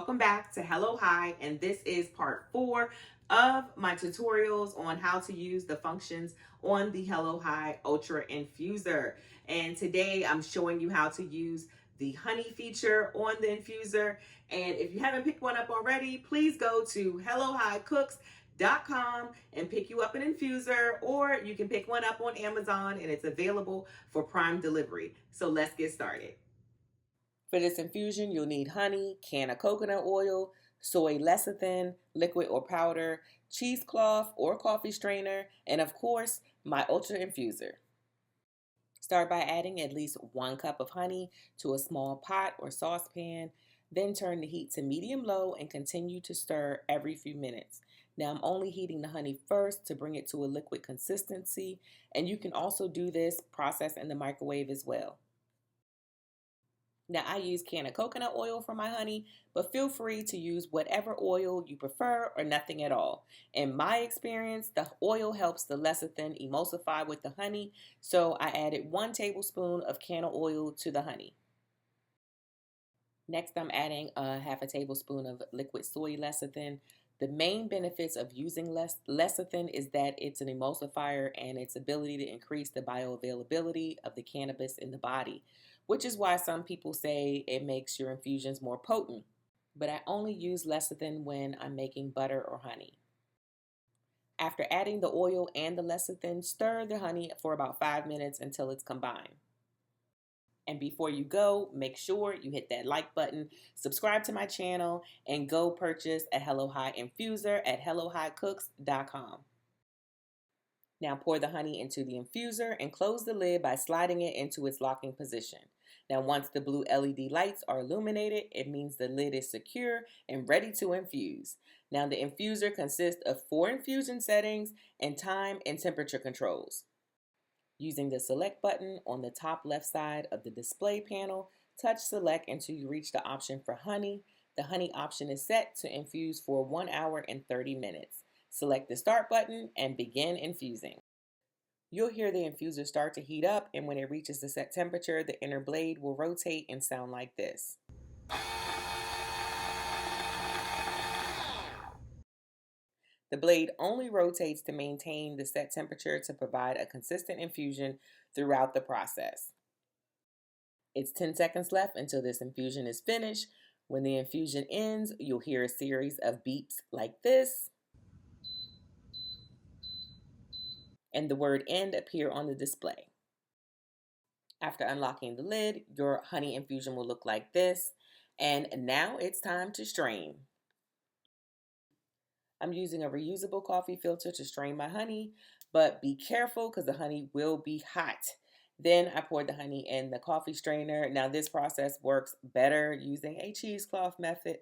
welcome back to Hello High, and this is part 4 of my tutorials on how to use the functions on the Hello High Ultra Infuser. And today I'm showing you how to use the honey feature on the infuser. And if you haven't picked one up already, please go to HelloHighCooks.com and pick you up an infuser, or you can pick one up on Amazon and it's available for Prime delivery. So let's get started. For this infusion, you'll need honey, canna coconut oil, soy lecithin, liquid or powder, cheesecloth or coffee strainer, and of course, my Ultra Infuser. Start by adding at least 1 cup of honey to a small pot or saucepan, then turn the heat to medium-low and continue to stir every few minutes. Now I'm only heating the honey first to bring it to a liquid consistency, and you can also do this process in the microwave as well. Now I use canna coconut oil for my honey, but feel free to use whatever oil you prefer or nothing at all. In my experience, the oil helps the lecithin emulsify with the honey, so I added 1 tablespoon of canna oil to the honey. Next, I'm adding half a tablespoon of liquid soy lecithin. The main benefits of using lecithin is that it's an emulsifier and its ability to increase the bioavailability of the cannabis in the body, which is why some people say it makes your infusions more potent. But I only use lecithin when I'm making butter or honey. After adding the oil and the lecithin, stir the honey for about 5 minutes until it's combined. And before you go, make sure you hit that like button, subscribe to my channel, and go purchase a Hello High infuser at HelloHighCooks.com. Now pour the honey into the infuser and close the lid by sliding it into its locking position. Now once the blue LED lights are illuminated, it means the lid is secure and ready to infuse. Now the infuser consists of 4 infusion settings and time and temperature controls. Using the select button on the top left side of the display panel, touch select until you reach the option for honey. The honey option is set to infuse for 1 hour and 30 minutes. Select the start button and begin infusing. You'll hear the infuser start to heat up, and when it reaches the set temperature, the inner blade will rotate and sound like this. The blade only rotates to maintain the set temperature to provide a consistent infusion throughout the process. It's 10 seconds left until this infusion is finished. When the infusion ends, you'll hear a series of beeps like this, and the word end appear on the display. After unlocking the lid, your honey infusion will look like this. And now it's time to strain. I'm using a reusable coffee filter to strain my honey, but be careful because the honey will be hot. Then I poured the honey in the coffee strainer. Now this process works better using a cheesecloth method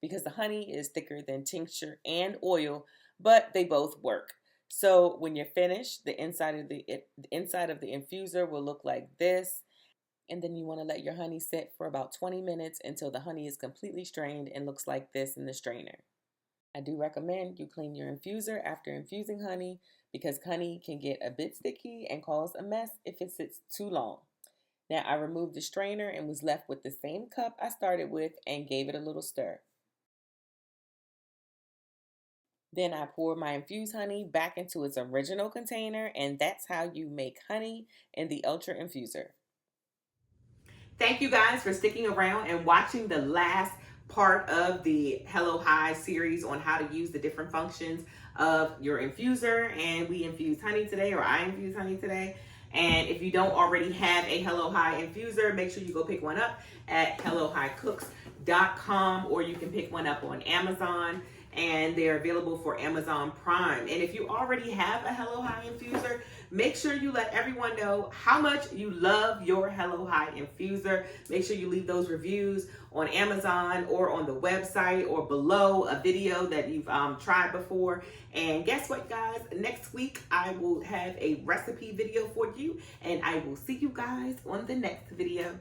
because the honey is thicker than tincture and oil, but they both work. So when you're finished, the inside of the infuser will look like this. And then you want to let your honey sit for about 20 minutes until the honey is completely strained and looks like this in the strainer. I do recommend you clean your infuser after infusing honey because honey can get a bit sticky and cause a mess if it sits too long. Now I removed the strainer and was left with the same cup I started with and gave it a little stir. Then I pour my infused honey back into its original container, and that's how you make honey in the Ultra Infuser. Thank you guys for sticking around and watching the last part of the Hello High series on how to use the different functions of your infuser. And we infused honey today, or I infused honey today. And if you don't already have a Hello High infuser, make sure you go pick one up at HelloHighCooks.com, or you can pick one up on Amazon, and they're available for Amazon Prime. And if you already have a Hello High infuser, make sure you let everyone know how much you love your Hello High infuser. Make sure you leave those reviews on Amazon or on the website or below a video that you've tried before. And guess what, guys? Next week, I will have a recipe video for you, and I will see you guys on the next video.